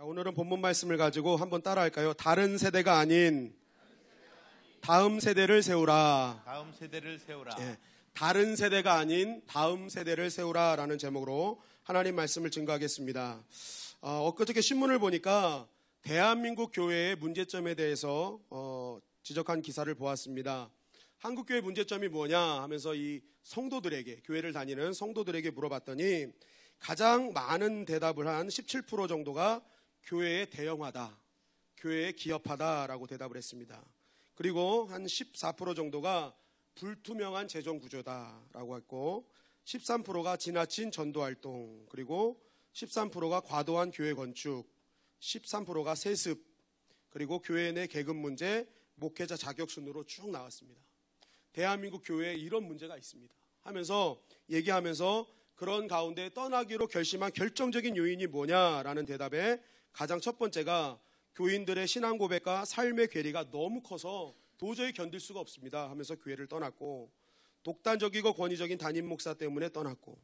오늘은 본문 말씀을 가지고 한번 따라할까요? 다른 세대가 아닌 다음 세대를 세우라. 다음 세대를 세우라. 예, 다른 세대가 아닌 다음 세대를 세우라 라는 제목으로 하나님 말씀을 증거하겠습니다. 엊그저께 신문을 보니까 대한민국 교회의 문제점에 대해서 지적한 기사를 보았습니다. 한국교회 문제점이 뭐냐 하면서 이 성도들에게, 교회를 다니는 성도들에게 물어봤더니 가장 많은 대답을 한 17% 정도가 교회의 대형화다, 교회의 기업화다라고 대답을 했습니다. 그리고 한 14% 정도가 불투명한 재정 구조다라고 했고, 13%가 지나친 전도활동, 그리고 13%가 과도한 교회 건축, 13%가 세습, 그리고 교회 내 계급 문제, 목회자 자격 순으로 쭉 나왔습니다. 대한민국 교회에 이런 문제가 있습니다 하면서 얘기하면서 그런 가운데 떠나기로 결심한 결정적인 요인이 뭐냐라는 대답에 가장 첫 번째가 교인들의 신앙 고백과 삶의 괴리가 너무 커서 도저히 견딜 수가 없습니다 하면서 교회를 떠났고, 독단적이고 권위적인 담임 목사 때문에 떠났고,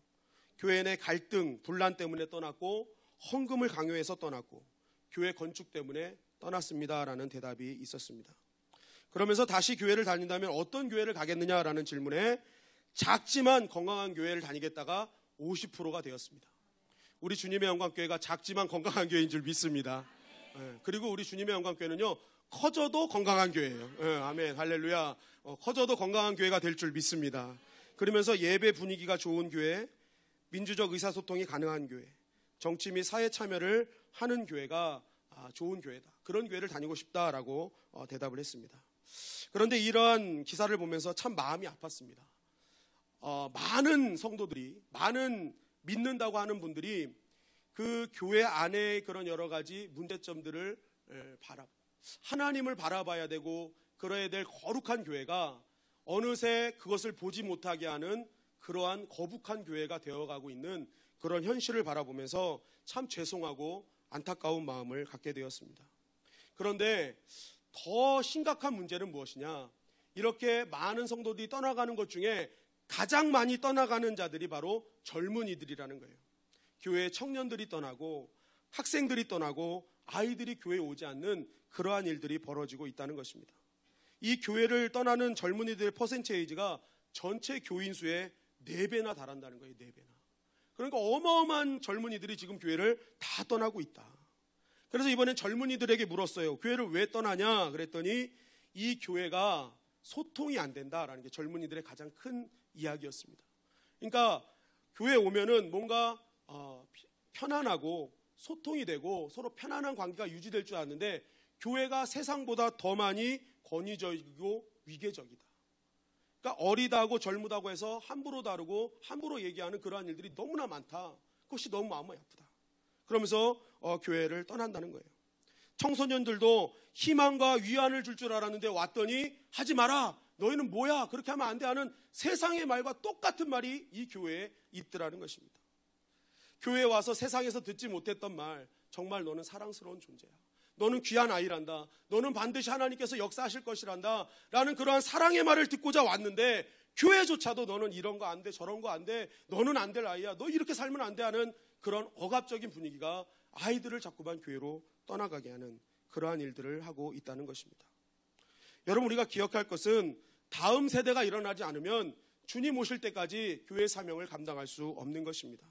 교회 내 갈등, 분란 때문에 떠났고, 헌금을 강요해서 떠났고, 교회 건축 때문에 떠났습니다라는 대답이 있었습니다. 그러면서 다시 교회를 다닌다면 어떤 교회를 가겠느냐라는 질문에 작지만 건강한 교회를 다니겠다가 50%가 되었습니다. 우리 주님의 영광교회가 작지만 건강한 교회인 줄 믿습니다. 그리고 우리 주님의 영광교회는요, 커져도 건강한 교회예요. 아멘, 할렐루야. 커져도 건강한 교회가 될 줄 믿습니다. 그러면서 예배 분위기가 좋은 교회, 민주적 의사소통이 가능한 교회, 정치 및 사회 참여를 하는 교회가 좋은 교회다, 그런 교회를 다니고 싶다라고 대답을 했습니다. 그런데 이러한 기사를 보면서 참 마음이 아팠습니다. 많은 성도들이, 많은 믿는다고 하는 분들이 그 교회 안에 그런 여러 가지 문제점들을 하나님을 바라봐야 되고 그래야 될 거룩한 교회가 어느새 그것을 보지 못하게 하는 그러한 거북한 교회가 되어가고 있는 그런 현실을 바라보면서 참 죄송하고 안타까운 마음을 갖게 되었습니다. 그런데 더 심각한 문제는 무엇이냐, 이렇게 많은 성도들이 떠나가는 것 중에 가장 많이 떠나가는 자들이 바로 젊은이들이라는 거예요. 교회의 청년들이 떠나고 학생들이 떠나고 아이들이 교회에 오지 않는 그러한 일들이 벌어지고 있다는 것입니다. 이 교회를 떠나는 젊은이들의 퍼센테이지가 전체 교인 수의 4배나 달한다는 거예요. 4배나. 그러니까 어마어마한 젊은이들이 지금 교회를 다 떠나고 있다. 그래서 이번엔 젊은이들에게 물었어요. 교회를 왜 떠나냐 그랬더니 이 교회가 소통이 안 된다라는 게 젊은이들의 가장 큰 이야기였습니다. 그러니까 교회에 오면은 뭔가 편안하고 소통이 되고 서로 편안한 관계가 유지될 줄 알았는데 교회가 세상보다 더 많이 권위적이고 위계적이다. 그러니까 어리다고 젊으다고 해서 함부로 다루고 함부로 얘기하는 그러한 일들이 너무나 많다. 그것이 너무 마음이 아프다. 그러면서 교회를 떠난다는 거예요. 청소년들도 희망과 위안을 줄 줄 알았는데 왔더니 하지 마라, 너희는 뭐야, 그렇게 하면 안 돼 하는 세상의 말과 똑같은 말이 이 교회에 있더라는 것입니다. 교회에 와서 세상에서 듣지 못했던 말, 정말 너는 사랑스러운 존재야, 너는 귀한 아이란다, 너는 반드시 하나님께서 역사하실 것이란다 라는 그러한 사랑의 말을 듣고자 왔는데 교회조차도 너는 이런 거 안 돼, 저런 거 안 돼, 너는 안 될 아이야, 너 이렇게 살면 안 돼 하는 그런 억압적인 분위기가 아이들을 자꾸만 교회로 떠나가게 하는 그러한 일들을 하고 있다는 것입니다. 여러분, 우리가 기억할 것은 다음 세대가 일어나지 않으면 주님 오실 때까지 교회 사명을 감당할 수 없는 것입니다.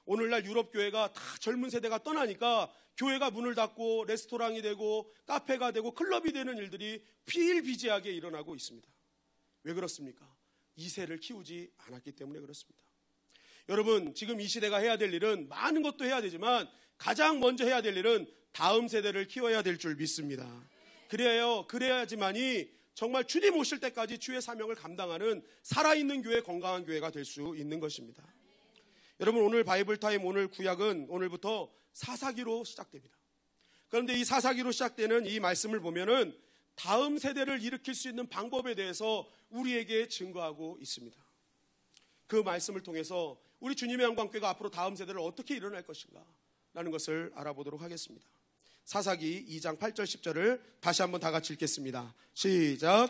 오늘날 유럽 교회가 다 젊은 세대가 떠나니까 교회가 문을 닫고 레스토랑이 되고 카페가 되고 클럽이 되는 일들이 비일비재하게 일어나고 있습니다. 왜 그렇습니까? 2세를 키우지 않았기 때문에 그렇습니다. 여러분, 지금 이 시대가 해야 될 일은 많은 것도 해야 되지만 가장 먼저 해야 될 일은 다음 세대를 키워야 될 줄 믿습니다. 그래야지만이 정말 주님 오실 때까지 주의 사명을 감당하는 살아있는 교회, 건강한 교회가 될 수 있는 것입니다. 여러분, 오늘 바이블타임, 오늘 구약은 오늘부터 사사기로 시작됩니다. 그런데 이 사사기로 시작되는 이 말씀을 보면은 다음 세대를 일으킬 수 있는 방법에 대해서 우리에게 증거하고 있습니다. 그 말씀을 통해서 우리 주님의 영광교회가 앞으로 다음 세대를 어떻게 일어날 것인가 라는 것을 알아보도록 하겠습니다. 사사기 2장 8절 10절을 다시 한번 다 같이 읽겠습니다. 시작.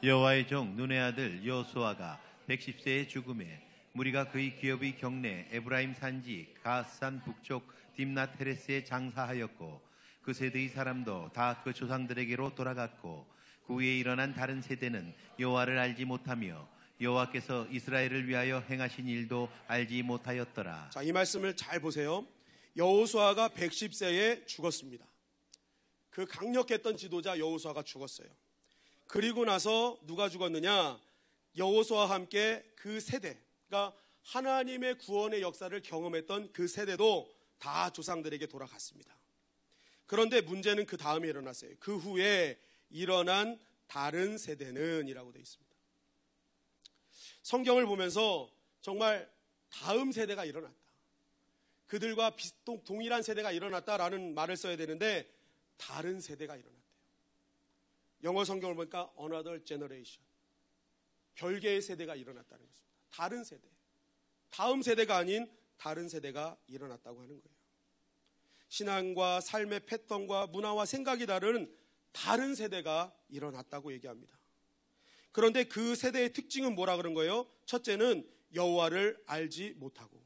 여호와의 종 눈의 아들 여호수아가 110세의 죽음에 무리가 그의 기업의 경내 에브라임 산지 가스산 북쪽 딥낫 헤레스에 장사하였고 그 세대의 사람도 다 그 조상들에게로 돌아갔고 그 후에 일어난 다른 세대는 여호와를 알지 못하며 여호와께서 이스라엘을 위하여 행하신 일도 알지 못하였더라. 자, 이 말씀을 잘 보세요. 여호수아가 110세에 죽었습니다. 그 강력했던 지도자 여호수아가 죽었어요. 그리고 나서 누가 죽었느냐? 여호수아와 함께 그 세대, 그러니까 하나님의 구원의 역사를 경험했던 그 세대도 다 조상들에게 돌아갔습니다. 그런데 문제는 그 다음에 일어났어요. 그 후에 일어난 다른 세대는 이라고 되어 있습니다. 성경을 보면서 정말 다음 세대가 일어났다, 그들과 동일한 세대가 일어났다라는 말을 써야 되는데 다른 세대가 일어났대요. 영어 성경을 보니까 another generation, 별개의 세대가 일어났다는 것입니다. 다른 세대, 다음 세대가 아닌 다른 세대가 일어났다고 하는 거예요. 신앙과 삶의 패턴과 문화와 생각이 다른 다른 세대가 일어났다고 얘기합니다. 그런데 그 세대의 특징은 뭐라 그런 거예요? 첫째는 여호와를 알지 못하고,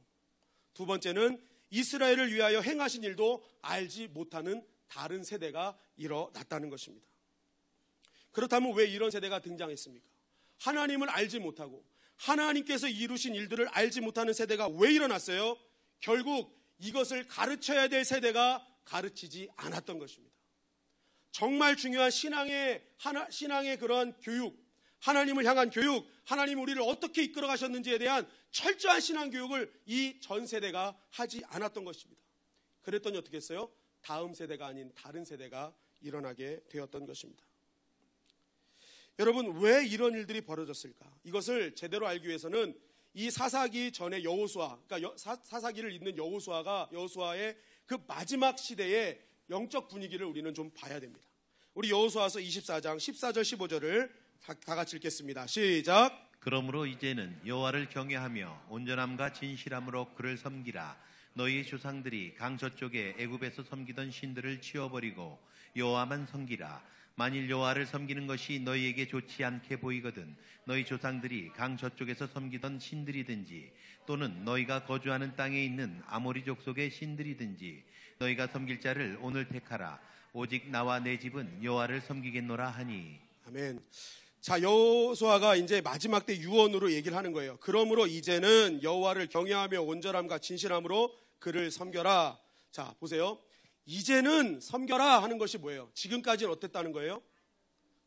두 번째는 이스라엘을 위하여 행하신 일도 알지 못하는 다른 세대가 일어났다는 것입니다. 그렇다면 왜 이런 세대가 등장했습니까? 하나님을 알지 못하고 하나님께서 이루신 일들을 알지 못하는 세대가 왜 일어났어요? 결국 이것을 가르쳐야 될 세대가 가르치지 않았던 것입니다. 정말 중요한 신앙의 그러한 교육, 하나님을 향한 교육, 하나님 우리를 어떻게 이끌어 가셨는지에 대한 철저한 신앙 교육을 이 전 세대가 하지 않았던 것입니다. 그랬더니 어떻게 했어요? 다음 세대가 아닌 다른 세대가 일어나게 되었던 것입니다. 여러분, 왜 이런 일들이 벌어졌을까? 이것을 제대로 알기 위해서는 이 사사기 전의 여호수아, 그러니까 사사기를 잇는 여호수아의 그 마지막 시대의 영적 분위기를 우리는 좀 봐야 됩니다. 우리 여호수아서 24장 14절 15절을 다 같이 읽겠습니다. 시작. 그러므로 이제는 여호와를 경외하며 온전함과 진실함으로 그를 섬기라. 너희의 조상들이 강 저쪽에 애굽에서 섬기던 신들을 치워버리고 여호와만 섬기라. 만일 여호와를 섬기는 것이 너희에게 좋지 않게 보이거든 너희 조상들이 강 저쪽에서 섬기던 신들이든지 또는 너희가 거주하는 땅에 있는 아모리 족속의 신들이든지 너희가 섬길 자를 오늘 택하라. 오직 나와 내 집은 여호와를 섬기겠노라 하니. 아멘. 자, 여호수아가 이제 마지막 때 유언으로 얘기를 하는 거예요. 그러므로 이제는 여호와를 경외하며 온전함과 진실함으로 그를 섬겨라. 자, 보세요. 이제는 섬겨라 하는 것이 뭐예요? 지금까지는 어땠다는 거예요?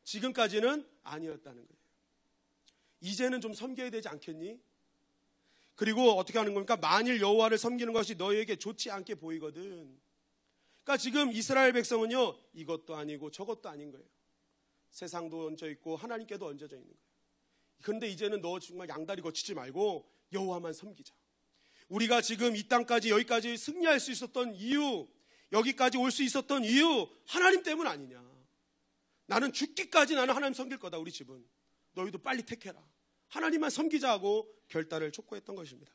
지금까지는 아니었다는 거예요. 이제는 좀 섬겨야 되지 않겠니? 그리고 어떻게 하는 겁니까? 만일 여호와를 섬기는 것이 너희에게 좋지 않게 보이거든. 그러니까 지금 이스라엘 백성은요, 이것도 아니고 저것도 아닌 거예요. 세상도 얹어 있고 하나님께도 얹어져 있는 거예요. 그런데 이제는 너 정말 양다리 거치지 말고 여호와만 섬기자. 우리가 지금 이 땅까지 여기까지 승리할 수 있었던 이유, 여기까지 올 수 있었던 이유, 하나님 때문 아니냐. 나는 죽기까지 나는 하나님 섬길 거다. 우리 집은 너희도 빨리 택해라. 하나님만 섬기자 하고 결단을 촉구했던 것입니다.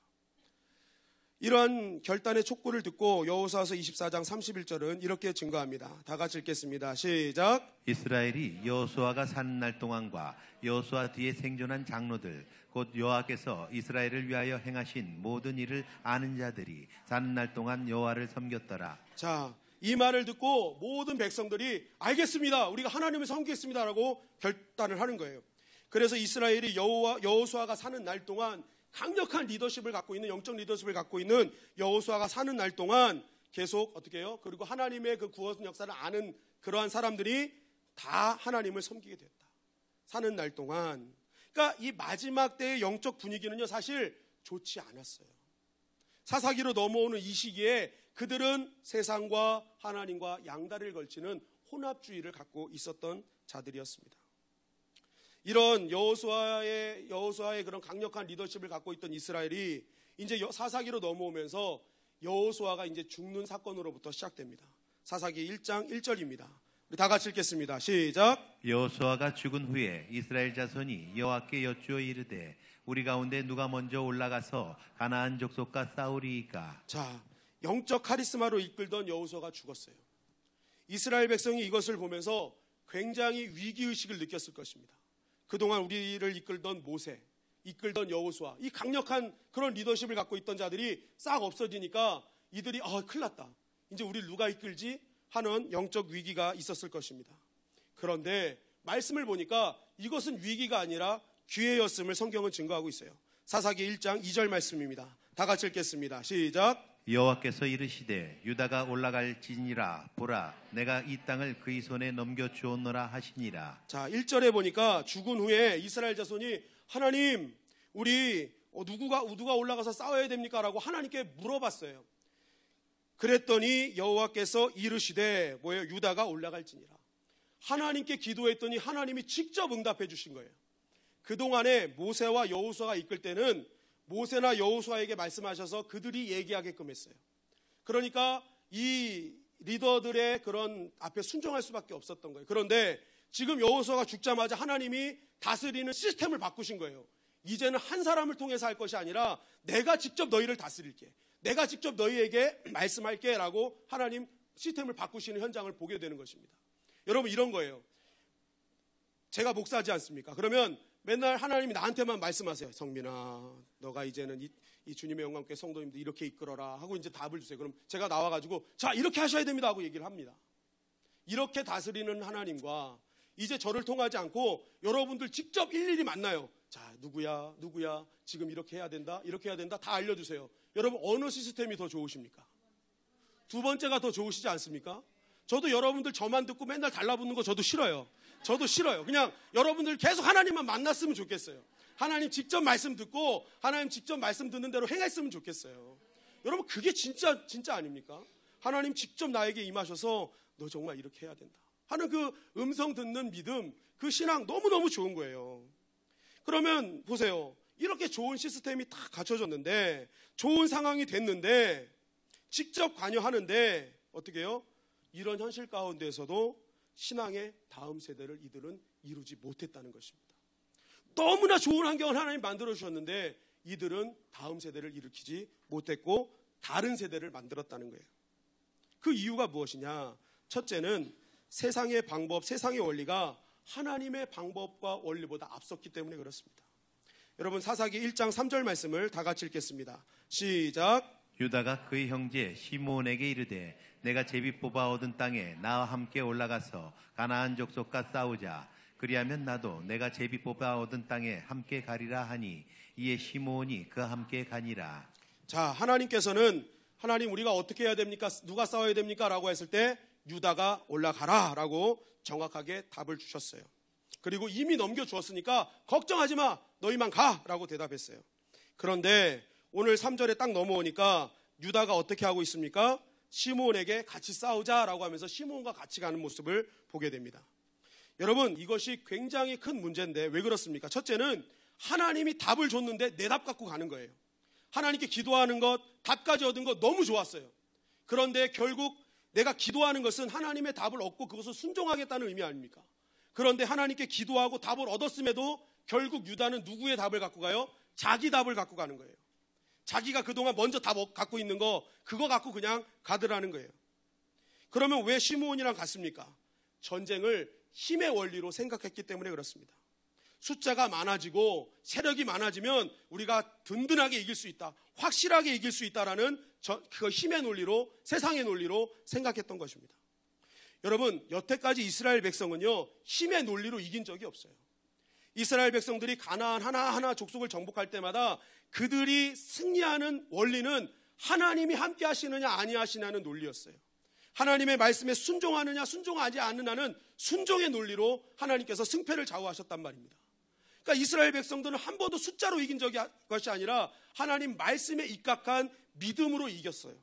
이러한 결단의 촉구를 듣고 여호수아서 24장 31절은 이렇게 증거합니다. 다 같이 읽겠습니다. 시작. 이스라엘이 여호수아가 사는 날 동안과 여호수아 뒤에 생존한 장로들 곧 여호와께서 이스라엘을 위하여 행하신 모든 일을 아는 자들이 사는 날 동안 여호와를 섬겼더라. 자, 이 말을 듣고 모든 백성들이 알겠습니다, 우리가 하나님을 섬기겠습니다라고 결단을 하는 거예요. 그래서 이스라엘이 여호수아가 사는 날 동안 강력한 리더십을 갖고 있는, 영적 리더십을 갖고 있는 여호수아가 사는 날 동안 계속 어떻게 해요? 그리고 하나님의 그 구원 역사를 아는 그러한 사람들이 다 하나님을 섬기게 됐다. 사는 날 동안. 그러니까 이 마지막 때의 영적 분위기는요, 사실 좋지 않았어요. 사사기로 넘어오는 이 시기에 그들은 세상과 하나님과 양다리를 걸치는 혼합주의를 갖고 있었던 자들이었습니다. 이런 여호수아의 그런 강력한 리더십을 갖고 있던 이스라엘이 이제 사사기로 넘어오면서 여호수아가 이제 죽는 사건으로부터 시작됩니다. 사사기 1장 1절입니다. 우리 다 같이 읽겠습니다. 시작. 여호수아가 죽은 후에 이스라엘 자손이 여호와께 여쭈어 이르되 우리 가운데 누가 먼저 올라가서 가나안 족속과 싸우리이까. 자, 영적 카리스마로 이끌던 여호수아가 죽었어요. 이스라엘 백성이 이것을 보면서 굉장히 위기의식을 느꼈을 것입니다. 그동안 우리를 이끌던 모세, 이끌던 여호수아, 이 강력한 그런 리더십을 갖고 있던 자들이 싹 없어지니까 이들이 큰일 났다. 이제 우리를 누가 이끌지 하는 영적 위기가 있었을 것입니다. 그런데 말씀을 보니까 이것은 위기가 아니라 기회였음을 성경은 증거하고 있어요. 사사기 1장 2절 말씀입니다. 다 같이 읽겠습니다. 시작. 여호와께서 이르시되 유다가 올라갈지니라 보라 내가 이 땅을 그의 손에 넘겨 주었노라 하시니라. 자, 1절에 보니까 죽은 후에 이스라엘 자손이 하나님 우리 누가 올라가서 싸워야 됩니까? 라고 하나님께 물어봤어요. 그랬더니 여호와께서 이르시되 뭐예요? 유다가 올라갈지니라. 하나님께 기도했더니 하나님이 직접 응답해 주신 거예요. 그동안에 모세와 여호수아가 이끌 때는 모세나 여호수아에게 말씀하셔서 그들이 얘기하게끔 했어요. 그러니까 이 리더들의 그런 앞에 순종할 수밖에 없었던 거예요. 그런데 지금 여호수아가 죽자마자 하나님이 다스리는 시스템을 바꾸신 거예요. 이제는 한 사람을 통해서 할 것이 아니라 내가 직접 너희를 다스릴게. 내가 직접 너희에게 말씀할게 라고 하나님 시스템을 바꾸시는 현장을 보게 되는 것입니다. 여러분 이런 거예요. 제가 목사하지 않습니까? 그러면 맨날 하나님이 나한테만 말씀하세요. 성민아, 너가 이제는 이 주님의 영광께 성도님들 이렇게 이끌어라 하고 이제 답을 주세요. 그럼 제가 나와가지고 자 이렇게 하셔야 됩니다 하고 얘기를 합니다. 이렇게 다스리는 하나님과 이제 저를 통하지 않고 여러분들 직접 일일이 만나요. 자 누구야 지금 이렇게 해야 된다 다 알려주세요. 여러분 어느 시스템이 더 좋으십니까? 두 번째가 더 좋으시지 않습니까? 저도 여러분들 저만 듣고 맨날 달라붙는 거 저도 싫어요. 그냥 여러분들 계속 하나님만 만났으면 좋겠어요. 하나님 직접 말씀 듣고 하나님 직접 말씀 듣는 대로 행했으면 좋겠어요. 여러분 그게 진짜 아닙니까? 하나님 직접 나에게 임하셔서 너 정말 이렇게 해야 된다 하는 그 음성 듣는 믿음, 그 신앙 너무너무 좋은 거예요. 그러면 보세요. 이렇게 좋은 시스템이 다 갖춰졌는데 좋은 상황이 됐는데 직접 관여하는데 어떻게 해요? 이런 현실 가운데에서도 신앙의 다음 세대를 이들은 이루지 못했다는 것입니다. 너무나 좋은 환경을 하나님 만들어 주셨는데 이들은 다음 세대를 일으키지 못했고 다른 세대를 만들었다는 거예요. 그 이유가 무엇이냐? 첫째는 세상의 방법, 세상의 원리가 하나님의 방법과 원리보다 앞섰기 때문에 그렇습니다. 여러분 사사기 1장 3절 말씀을 다 같이 읽겠습니다. 시작. 유다가 그의 형제 시므온에게 이르되 내가 제비 뽑아 얻은 땅에 나와 함께 올라가서 가나안 족속과 싸우자. 그리하면 나도 내가 제비 뽑아 얻은 땅에 함께 가리라 하니 이에 시므온이 그와 함께 가니라. 자, 하나님께서는 하나님 우리가 어떻게 해야 됩니까? 누가 싸워야 됩니까? 라고 했을 때 유다가 올라가라 라고 정확하게 답을 주셨어요. 그리고 이미 넘겨주었으니까 걱정하지 마, 너희만 가 라고 대답했어요. 그런데 오늘 3절에 딱 넘어오니까 유다가 어떻게 하고 있습니까? 시므온에게 같이 싸우자라고 하면서 시므온과 같이 가는 모습을 보게 됩니다. 여러분 이것이 굉장히 큰 문제인데 왜 그렇습니까? 첫째는 하나님이 답을 줬는데 내 답 갖고 가는 거예요. 하나님께 기도하는 것, 답까지 얻은 것 너무 좋았어요. 그런데 결국 내가 기도하는 것은 하나님의 답을 얻고 그것을 순종하겠다는 의미 아닙니까? 그런데 하나님께 기도하고 답을 얻었음에도 결국 유다는 누구의 답을 갖고 가요? 자기 답을 갖고 가는 거예요. 자기가 그동안 먼저 답 갖고 있는 거 그거 갖고 그냥 가더라는 거예요. 그러면 왜 시므온이랑 같습니까? 전쟁을 힘의 원리로 생각했기 때문에 그렇습니다. 숫자가 많아지고 세력이 많아지면 우리가 든든하게 이길 수 있다, 확실하게 이길 수 있다라는 그 힘의 논리로, 세상의 논리로 생각했던 것입니다. 여러분 여태까지 이스라엘 백성은요 힘의 논리로 이긴 적이 없어요. 이스라엘 백성들이 가나안 하나하나 족속을 정복할 때마다 그들이 승리하는 원리는 하나님이 함께 하시느냐 아니하시냐는 논리였어요. 하나님의 말씀에 순종하느냐 순종하지 않느냐는 순종의 논리로 하나님께서 승패를 좌우하셨단 말입니다. 그러니까 이스라엘 백성들은 한 번도 숫자로 이긴 것이 아니라 하나님 말씀에 입각한 믿음으로 이겼어요.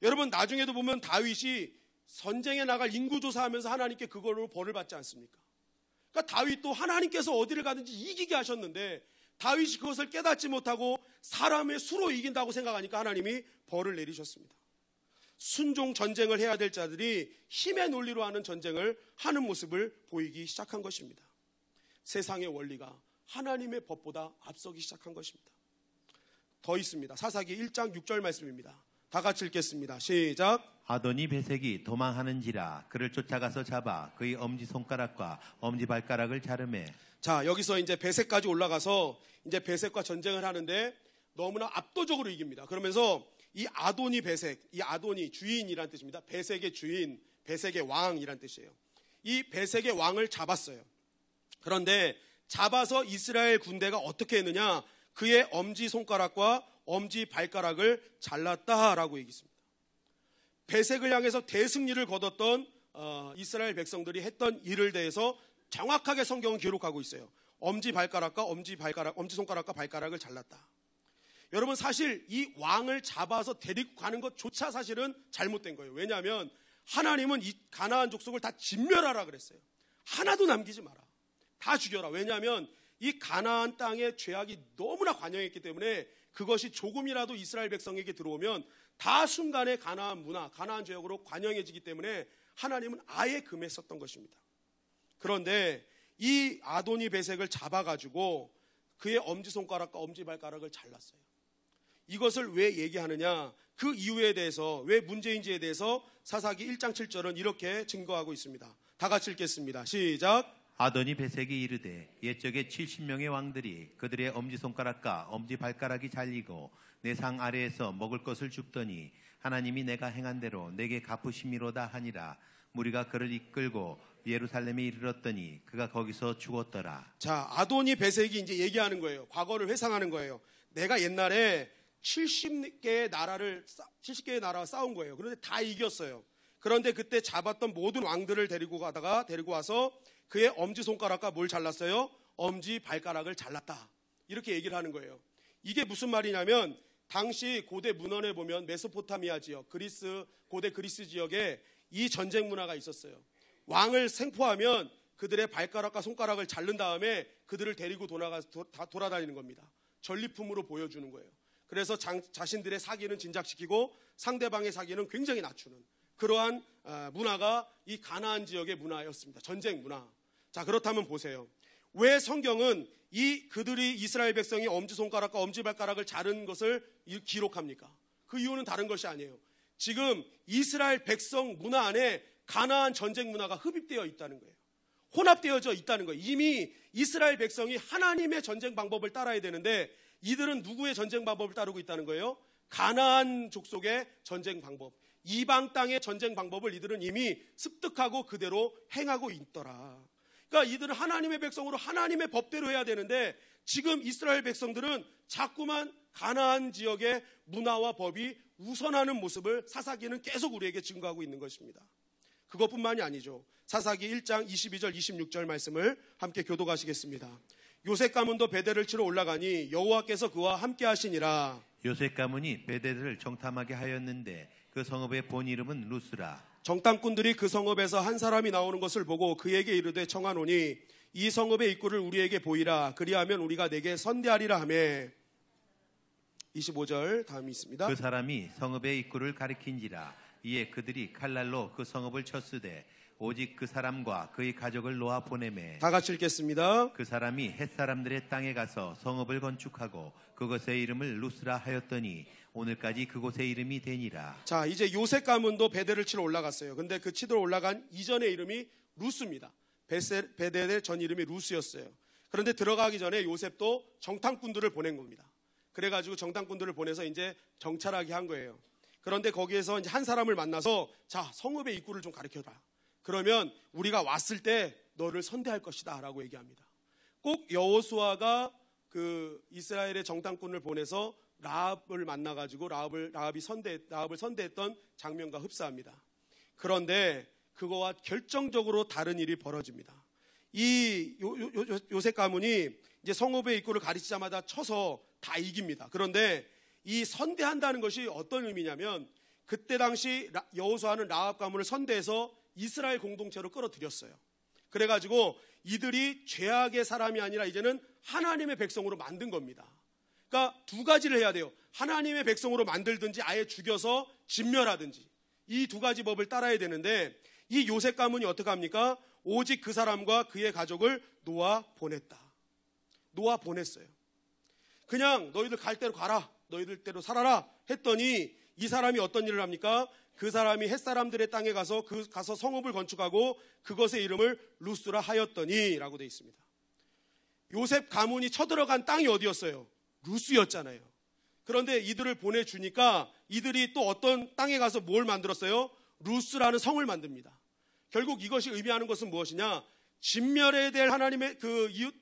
여러분 나중에도 보면 다윗이 전쟁에 나갈 인구조사하면서 하나님께 그걸로 벌을 받지 않습니까? 그러니까 다윗도 하나님께서 어디를 가든지 이기게 하셨는데 다윗이 그것을 깨닫지 못하고 사람의 수로 이긴다고 생각하니까 하나님이 벌을 내리셨습니다. 순종 전쟁을 해야 될 자들이 힘의 논리로 하는 전쟁을 하는 모습을 보이기 시작한 것입니다. 세상의 원리가 하나님의 법보다 앞서기 시작한 것입니다. 더 있습니다. 사사기 1장 6절 말씀입니다. 다 같이 읽겠습니다. 시작. 아도니 베색이 도망하는지라 그를 쫓아가서 잡아 그의 엄지손가락과 엄지발가락을 자르매. 자, 여기서 이제 베색까지 올라가서 이제 베색과 전쟁을 하는데 너무나 압도적으로 이깁니다. 그러면서 이 아도니 베색, 이 아도니 주인이란 뜻입니다. 베색의 주인, 베색의 왕이란 뜻이에요. 이 베색의 왕을 잡았어요. 그런데 잡아서 이스라엘 군대가 어떻게 했느냐? 그의 엄지손가락과 엄지발가락을 잘랐다라고 얘기했습니다. 베색을 향해서 대승리를 거뒀던 이스라엘 백성들이 했던 일을 대해서 정확하게 성경은 기록하고 있어요. 엄지손가락과 발가락을 잘랐다. 여러분, 사실 이 왕을 잡아서 데리고 가는 것조차 사실은 잘못된 거예요. 왜냐하면 하나님은 이 가나안 족속을 다 진멸하라 그랬어요. 하나도 남기지 마라. 다 죽여라. 왜냐하면 이 가나안 땅의 죄악이 너무나 관영했기 때문에 그것이 조금이라도 이스라엘 백성에게 들어오면 다 순간에 가나안 문화, 가나안 죄악으로 관영해지기 때문에 하나님은 아예 금했었던 것입니다. 그런데 이 아도니 베색을 잡아가지고 그의 엄지손가락과 엄지발가락을 잘랐어요. 이것을 왜 얘기하느냐? 그 이유에 대해서, 왜 문제인지에 대해서 사사기 1장 7절은 이렇게 증거하고 있습니다. 다 같이 읽겠습니다. 시작. 아도니 베색이 이르되 옛적에 70명의 왕들이 그들의 엄지손가락과 엄지발가락이 잘리고 내 상 아래에서 먹을 것을 줍더니 하나님이 내가 행한 대로 내게 갚으심이로다 하니라. 무리가 그를 이끌고 예루살렘에 이르렀더니 그가 거기서 죽었더라. 자, 아도니 베색이 이제 얘기하는 거예요. 과거를 회상하는 거예요. 내가 옛날에 70개의 나라와 싸운 거예요. 그런데 다 이겼어요. 그런데 그때 잡았던 모든 왕들을 데리고 와서 그의 엄지손가락과 뭘 잘랐어요? 엄지발가락을 잘랐다. 이렇게 얘기를 하는 거예요. 이게 무슨 말이냐면 당시 고대 문헌에 보면 메소포타미아 지역, 고대 그리스 지역에 이 전쟁 문화가 있었어요. 왕을 생포하면 그들의 발가락과 손가락을 자른 다음에 그들을 데리고 돌아다니는 겁니다. 전리품으로 보여주는 거예요. 그래서 자신들의 사기는 진작시키고 상대방의 사기는 굉장히 낮추는 그러한 문화가 이 가나안 지역의 문화였습니다. 전쟁 문화. 자, 그렇다면 보세요. 왜 성경은 그들이 이스라엘 백성이 엄지손가락과 엄지발가락을 자른 것을 기록합니까? 그 이유는 다른 것이 아니에요. 지금 이스라엘 백성 문화 안에 가나안 전쟁 문화가 흡입되어 있다는 거예요. 혼합되어져 있다는 거예요. 이미 이스라엘 백성이 하나님의 전쟁 방법을 따라야 되는데 이들은 누구의 전쟁 방법을 따르고 있다는 거예요? 가나안 족속의 전쟁 방법. 이방 땅의 전쟁 방법을 이들은 이미 습득하고 그대로 행하고 있더라. 그러니까 이들은 하나님의 백성으로 하나님의 법대로 해야 되는데 지금 이스라엘 백성들은 자꾸만 가나안 지역의 문화와 법이 우선하는 모습을 사사기는 계속 우리에게 증거하고 있는 것입니다. 그것뿐만이 아니죠. 사사기 1장 22절 26절 말씀을 함께 교독하시겠습니다. 요셉 가문도 베델을 치러 올라가니 여호와께서 그와 함께 하시니라. 요셉 가문이 베델을 정탐하게 하였는데 그 성읍의 본 이름은 루스라. 정탐꾼들이 그 성읍에서 한 사람이 나오는 것을 보고 그에게 이르되 청하노니 이 성읍의 입구를 우리에게 보이라. 그리하면 우리가 내게 선대하리라 하며. 25절 다음이 있습니다. 그 사람이 성읍의 입구를 가리킨지라. 이에 그들이 칼날로 그 성읍을 쳤으되 오직 그 사람과 그의 가족을 놓아 보내매. 다 같이 읽겠습니다. 그 사람이 헷사람들의 땅에 가서 성읍을 건축하고 그것의 이름을 루스라 하였더니 오늘까지 그곳의 이름이 되니라. 자, 이제 요셉 가문도 베델을 치러 올라갔어요. 근데 그 치러 올라간 이전의 이름이 루스입니다. 베델의 전 이름이 루스였어요. 그런데 들어가기 전에 요셉도 정탐꾼들을 보낸 겁니다. 그래가지고 정탐꾼들을 보내서 이제 정찰하게 한 거예요. 그런데 거기에서 이제 한 사람을 만나서 자, 성읍의 입구를 좀 가르쳐라. 그러면 우리가 왔을 때 너를 선대할 것이다 라고 얘기합니다. 꼭 여호수아가 그 이스라엘의 정탐꾼을 보내서 라합을 만나가지고 라합을 선대했던 장면과 흡사합니다. 그런데 그거와 결정적으로 다른 일이 벌어집니다. 이 요셉 가문이 이제 성읍의 입구를 가리치자마자 쳐서 다 이깁니다. 그런데 이 선대한다는 것이 어떤 의미냐면 그때 당시 여호수아는 라합 가문을 선대해서 이스라엘 공동체로 끌어들였어요. 그래가지고 이들이 죄악의 사람이 아니라 이제는 하나님의 백성으로 만든 겁니다. 그러니까 두 가지를 해야 돼요. 하나님의 백성으로 만들든지 아예 죽여서 진멸하든지 이 두 가지 법을 따라야 되는데 이 요셉 가문이 어떻게 합니까? 오직 그 사람과 그의 가족을 놓아 보냈어요. 그냥 너희들 갈 대로 가라, 너희들 대로 살아라 했더니 이 사람이 어떤 일을 합니까? 그 사람이 햇사람들의 땅에 가서 성읍을 건축하고 그것의 이름을 루스라 하였더니 라고 되어 있습니다. 요셉 가문이 쳐들어간 땅이 어디였어요? 루스였잖아요. 그런데 이들을 보내주니까 이들이 또 어떤 땅에 가서 뭘 만들었어요? 루스라는 성을 만듭니다. 결국 이것이 의미하는 것은 무엇이냐? 진멸해야 될 하나님의 그 이웃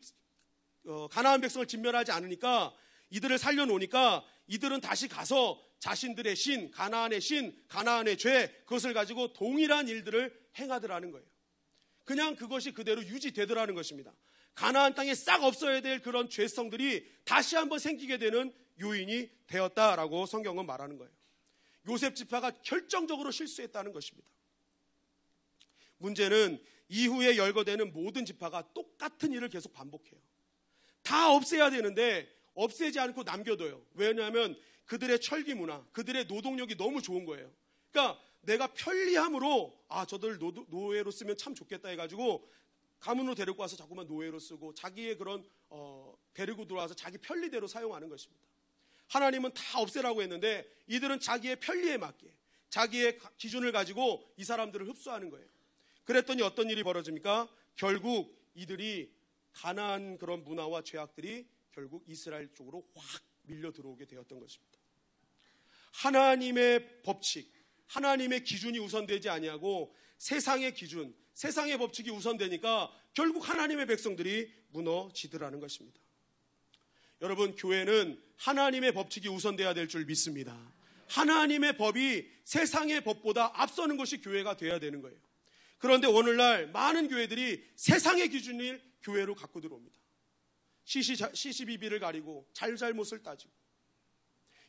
가나안 백성을 진멸하지 않으니까, 이들을 살려놓으니까 이들은 다시 가서 자신들의 신, 가나안의 신, 가나안의 죄, 그것을 가지고 동일한 일들을 행하더라는 거예요. 그냥 그것이 그대로 유지되더라는 것입니다. 가나안 땅에 싹 없어야 될 그런 죄성들이 다시 한번 생기게 되는 요인이 되었다라고 성경은 말하는 거예요. 요셉 지파가 결정적으로 실수했다는 것입니다. 문제는 이후에 열거되는 모든 지파가 똑같은 일을 계속 반복해요. 다 없애야 되는데 없애지 않고 남겨둬요. 왜냐하면 그들의 철기 문화, 그들의 노동력이 너무 좋은 거예요. 그러니까 내가 편리함으로 저들 노예로 쓰면 참 좋겠다 해가지고 가문으로 데리고 와서 자꾸만 노예로 쓰고 자기의 그런 데리고 들어와서 자기 편리대로 사용하는 것입니다. 하나님은 다 없애라고 했는데 이들은 자기의 편리에 맞게 자기의 기준을 가지고 이 사람들을 흡수하는 거예요. 그랬더니 어떤 일이 벌어집니까? 결국 이들이 가나안 그런 문화와 죄악들이 결국 이스라엘 쪽으로 확 밀려 들어오게 되었던 것입니다. 하나님의 법칙, 하나님의 기준이 우선되지 아니하고 세상의 기준, 세상의 법칙이 우선되니까 결국 하나님의 백성들이 무너지더라는 것입니다. 여러분, 교회는 하나님의 법칙이 우선돼야 될 줄 믿습니다. 하나님의 법이 세상의 법보다 앞서는 것이 교회가 돼야 되는 거예요. 그런데 오늘날 많은 교회들이 세상의 기준을 교회로 갖고 들어옵니다. 시시비비를 가리고 잘잘못을 따지고.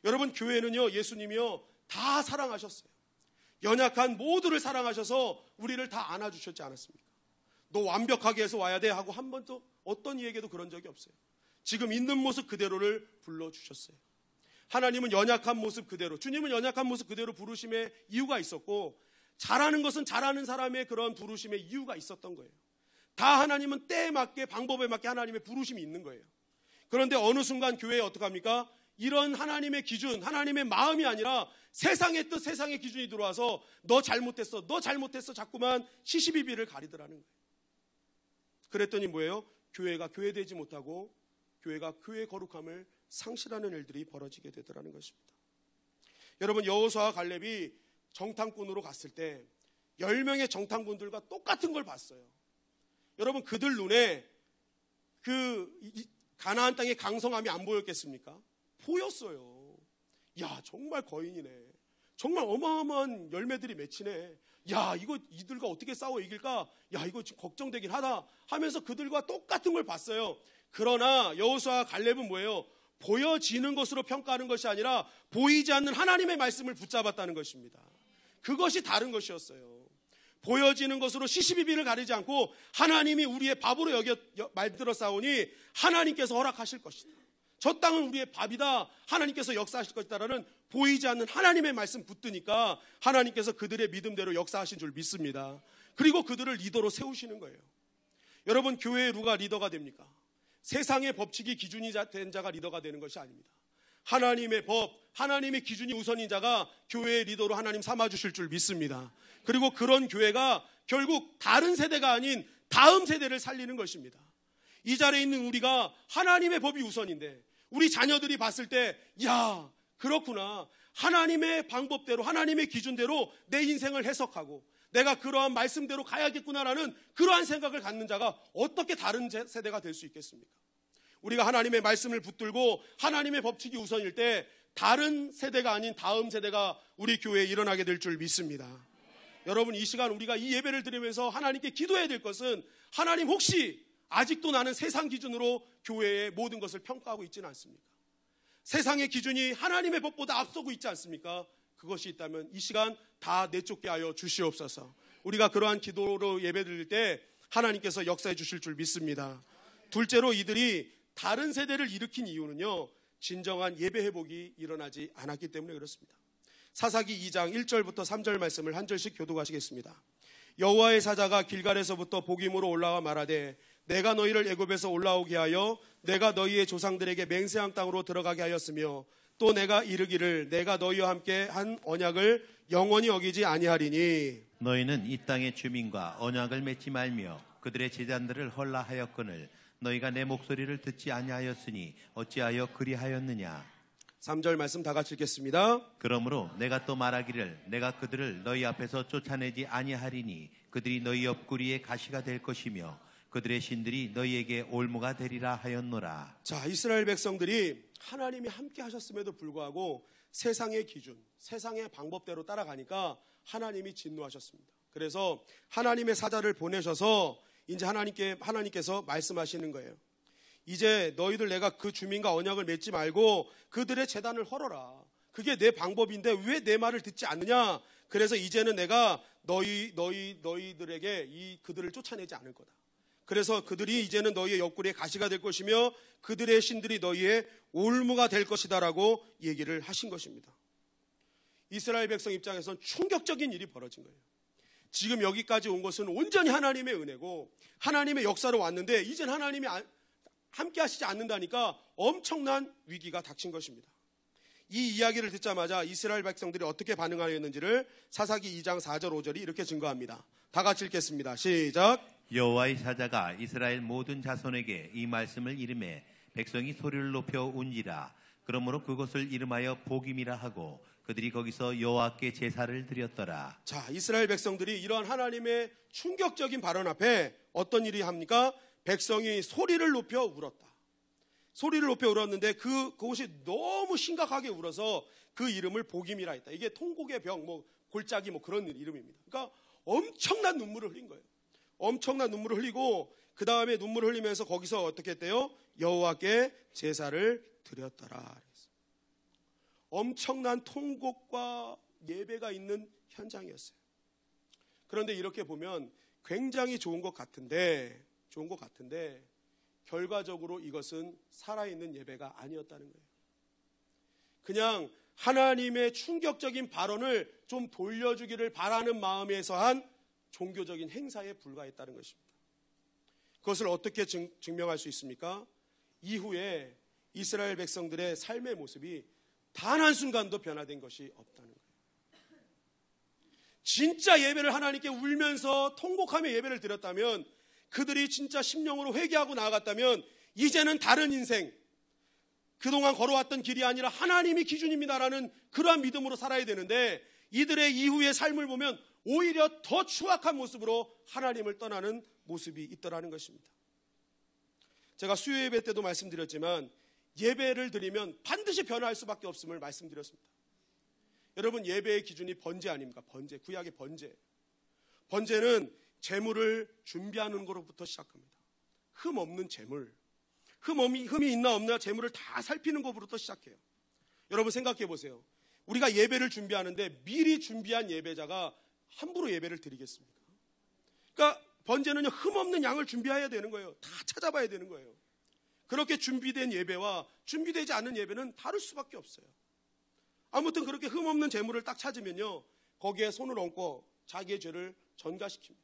여러분, 교회는요, 예수님이요 다 사랑하셨어요. 연약한 모두를 사랑하셔서 우리를 다 안아주셨지 않았습니까? 너 완벽하게 해서 와야 돼 하고 한 번도 어떤 이에게도 그런 적이 없어요. 지금 있는 모습 그대로를 불러주셨어요. 하나님은 연약한 모습 그대로, 주님은 연약한 모습 그대로 부르심의 이유가 있었고, 잘하는 것은 잘하는 사람의 그런 부르심의 이유가 있었던 거예요. 다 하나님은 때에 맞게 방법에 맞게 하나님의 부르심이 있는 거예요. 그런데 어느 순간 교회에 어떻게 합니까? 이런 하나님의 기준, 하나님의 마음이 아니라 세상의 뜻, 세상의 기준이 들어와서 너 잘못했어, 너 잘못했어 자꾸만 시시비비를 가리더라는 거예요. 그랬더니 뭐예요? 교회가 교회되지 못하고 교회가 교회의 거룩함을 상실하는 일들이 벌어지게 되더라는 것입니다. 여러분, 여호수아와 갈렙이 정탐꾼으로 갔을 때 10명의 정탐꾼들과 똑같은 걸 봤어요. 여러분, 그들 눈에 가나안 땅의 강성함이 안 보였겠습니까? 보였어요. 야, 정말 거인이네. 정말 어마어마한 열매들이 맺히네. 야, 이거 이들과 어떻게 싸워 이길까? 야, 이거 지금 걱정되긴 하다 하면서 그들과 똑같은 걸 봤어요. 그러나 여호수아와 갈렙은 뭐예요? 보여지는 것으로 평가하는 것이 아니라 보이지 않는 하나님의 말씀을 붙잡았다는 것입니다. 그것이 다른 것이었어요. 보여지는 것으로 시시비비를 가리지 않고 하나님이 우리의 밥으로 만들어 싸우니 하나님께서 허락하실 것이다. 저 땅은 우리의 밥이다. 하나님께서 역사하실 것이다라는 보이지 않는 하나님의 말씀 붙드니까 하나님께서 그들의 믿음대로 역사하신 줄 믿습니다. 그리고 그들을 리더로 세우시는 거예요. 여러분, 교회에 누가 리더가 됩니까? 세상의 법칙이 기준이 된 자가 리더가 되는 것이 아닙니다. 하나님의 법, 하나님의 기준이 우선인 자가 교회의 리더로 하나님 삼아주실 줄 믿습니다. 그리고 그런 교회가 결국 다른 세대가 아닌 다음 세대를 살리는 것입니다. 이 자리에 있는 우리가 하나님의 법이 우선인데 우리 자녀들이 봤을 때, 야, 그렇구나. 하나님의 방법대로, 하나님의 기준대로 내 인생을 해석하고 내가 그러한 말씀대로 가야겠구나라는 그러한 생각을 갖는 자가 어떻게 다른 세대가 될 수 있겠습니까? 우리가 하나님의 말씀을 붙들고 하나님의 법칙이 우선일 때 다른 세대가 아닌 다음 세대가 우리 교회에 일어나게 될 줄 믿습니다. 여러분, 이 시간 우리가 이 예배를 드리면서 하나님께 기도해야 될 것은, 하나님, 혹시 아직도 나는 세상 기준으로 교회의 모든 것을 평가하고 있지는 않습니까? 세상의 기준이 하나님의 법보다 앞서고 있지 않습니까? 그것이 있다면 이 시간 다 내쫓게 하여 주시옵소서. 우리가 그러한 기도로 예배 드릴 때 하나님께서 역사해 주실 줄 믿습니다. 둘째로, 이들이 다른 세대를 일으킨 이유는요, 진정한 예배 회복이 일어나지 않았기 때문에 그렇습니다. 사사기 2장 1절부터 3절 말씀을 한 절씩 교독하시겠습니다. 여호와의 사자가 길갈에서부터 복임으로 올라와 말하되, 내가 너희를 애굽에서 올라오게 하여 내가 너희의 조상들에게 맹세한 땅으로 들어가게 하였으며, 또 내가 이르기를 내가 너희와 함께 한 언약을 영원히 어기지 아니하리니, 너희는 이 땅의 주민과 언약을 맺지 말며 그들의 제단들을 헐라하였거늘 너희가 내 목소리를 듣지 아니하였으니 어찌하여 그리하였느냐. 3절 말씀 다 같이 읽겠습니다. 그러므로 내가 또 말하기를 내가 그들을 너희 앞에서 쫓아내지 아니하리니 그들이 너희 옆구리에 가시가 될 것이며 그들의 신들이 너희에게 올무가 되리라 하였노라. 자, 이스라엘 백성들이 하나님이 함께 하셨음에도 불구하고 세상의 기준, 세상의 방법대로 따라가니까 하나님이 진노하셨습니다. 그래서 하나님의 사자를 보내셔서 이제 하나님께서 말씀하시는 거예요. 이제 너희들 내가 그 주민과 언약을 맺지 말고 그들의 제단을 헐어라. 그게 내 방법인데 왜 내 말을 듣지 않느냐? 그래서 이제는 내가 너희들에게 그들을 쫓아내지 않을 거다. 그래서 그들이 이제는 너희의 옆구리에 가시가 될 것이며 그들의 신들이 너희의 올무가 될 것이다라고 얘기를 하신 것입니다. 이스라엘 백성 입장에서는 충격적인 일이 벌어진 거예요. 지금 여기까지 온 것은 온전히 하나님의 은혜고 하나님의 역사로 왔는데 이젠 하나님이 함께 하시지 않는다니까 엄청난 위기가 닥친 것입니다. 이 이야기를 듣자마자 이스라엘 백성들이 어떻게 반응하였는지를 사사기 2장 4절 5절이 이렇게 증거합니다. 다 같이 읽겠습니다. 시작. 여호와의 사자가 이스라엘 모든 자손에게 이 말씀을 이르매 백성이 소리를 높여 운지라. 그러므로 그것을 이름하여 복임이라 하고 그들이 거기서 여호와께 제사를 드렸더라. 자, 이스라엘 백성들이 이러한 하나님의 충격적인 발언 앞에 어떤 일이 합니까? 백성이 소리를 높여 울었다. 소리를 높여 울었는데 그것이 너무 심각하게 울어서 그 이름을 복임이라 했다. 이게 통곡의 병, 골짜기 그런 이름입니다. 그러니까 엄청난 눈물을 흘린 거예요. 엄청난 눈물을 흘리고 그 다음에 눈물을 흘리면서 거기서 어떻게 했대요? 여호와께 제사를 드렸더라. 엄청난 통곡과 예배가 있는 현장이었어요. 그런데 이렇게 보면 굉장히 좋은 것 같은데 결과적으로 이것은 살아있는 예배가 아니었다는 거예요. 그냥 하나님의 충격적인 발언을 좀 돌려주기를 바라는 마음에서 한 종교적인 행사에 불과했다는 것입니다. 그것을 어떻게 증명할 수 있습니까? 이후에 이스라엘 백성들의 삶의 모습이 단 한순간도 변화된 것이 없다는 거예요. 진짜 예배를 하나님께 울면서 통곡하며 예배를 드렸다면, 그들이 진짜 심령으로 회개하고 나아갔다면 이제는 다른 인생, 그동안 걸어왔던 길이 아니라 하나님이 기준입니다라는 그러한 믿음으로 살아야 되는데, 이들의 이후의 삶을 보면 오히려 더 추악한 모습으로 하나님을 떠나는 모습이 있더라는 것입니다. 제가 수요 예배 때도 말씀드렸지만 예배를 드리면 반드시 변화할 수밖에 없음을 말씀드렸습니다. 여러분, 예배의 기준이 번제 아닙니까? 번제, 구약의 번제. 번제는 제물을 준비하는 것부터 시작합니다. 흠 없는 제물, 흠이 있나 없나 제물을 다 살피는 것부터 시작해요. 여러분 생각해 보세요. 우리가 예배를 준비하는데 미리 준비한 예배자가 함부로 예배를 드리겠습니까? 그러니까 번제는요, 흠 없는 양을 준비해야 되는 거예요. 다 찾아봐야 되는 거예요. 그렇게 준비된 예배와 준비되지 않은 예배는 다를 수밖에 없어요. 아무튼 그렇게 흠 없는 제물을 딱 찾으면요, 거기에 손을 얹고 자기의 죄를 전가시킵니다.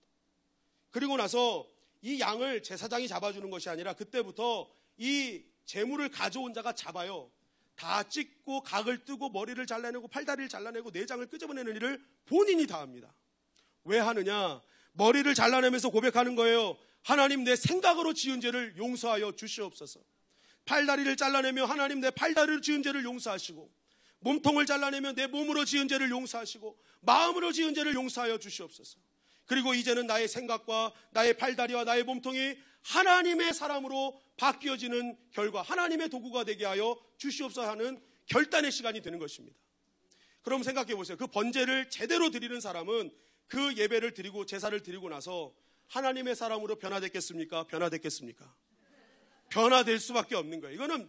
그리고 나서 이 양을 제사장이 잡아주는 것이 아니라 그때부터 이 제물을 가져온 자가 잡아요. 다 찢고 각을 뜨고 머리를 잘라내고 팔다리를 잘라내고 내장을 끄집어내는 일을 본인이 다 합니다. 왜 하느냐? 머리를 잘라내면서 고백하는 거예요. 하나님, 내 생각으로 지은 죄를 용서하여 주시옵소서. 팔다리를 잘라내며 하나님, 내 팔다리로 지은 죄를 용서하시고, 몸통을 잘라내며 내 몸으로 지은 죄를 용서하시고, 마음으로 지은 죄를 용서하여 주시옵소서. 그리고 이제는 나의 생각과 나의 팔다리와 나의 몸통이 하나님의 사람으로 바뀌어지는 결과, 하나님의 도구가 되게 하여 주시옵소서 하는 결단의 시간이 되는 것입니다. 그럼 생각해 보세요. 그 번제를 제대로 드리는 사람은 그 예배를 드리고 제사를 드리고 나서 하나님의 사람으로 변화됐겠습니까? 변화됐겠습니까? 변화될 수밖에 없는 거예요. 이거는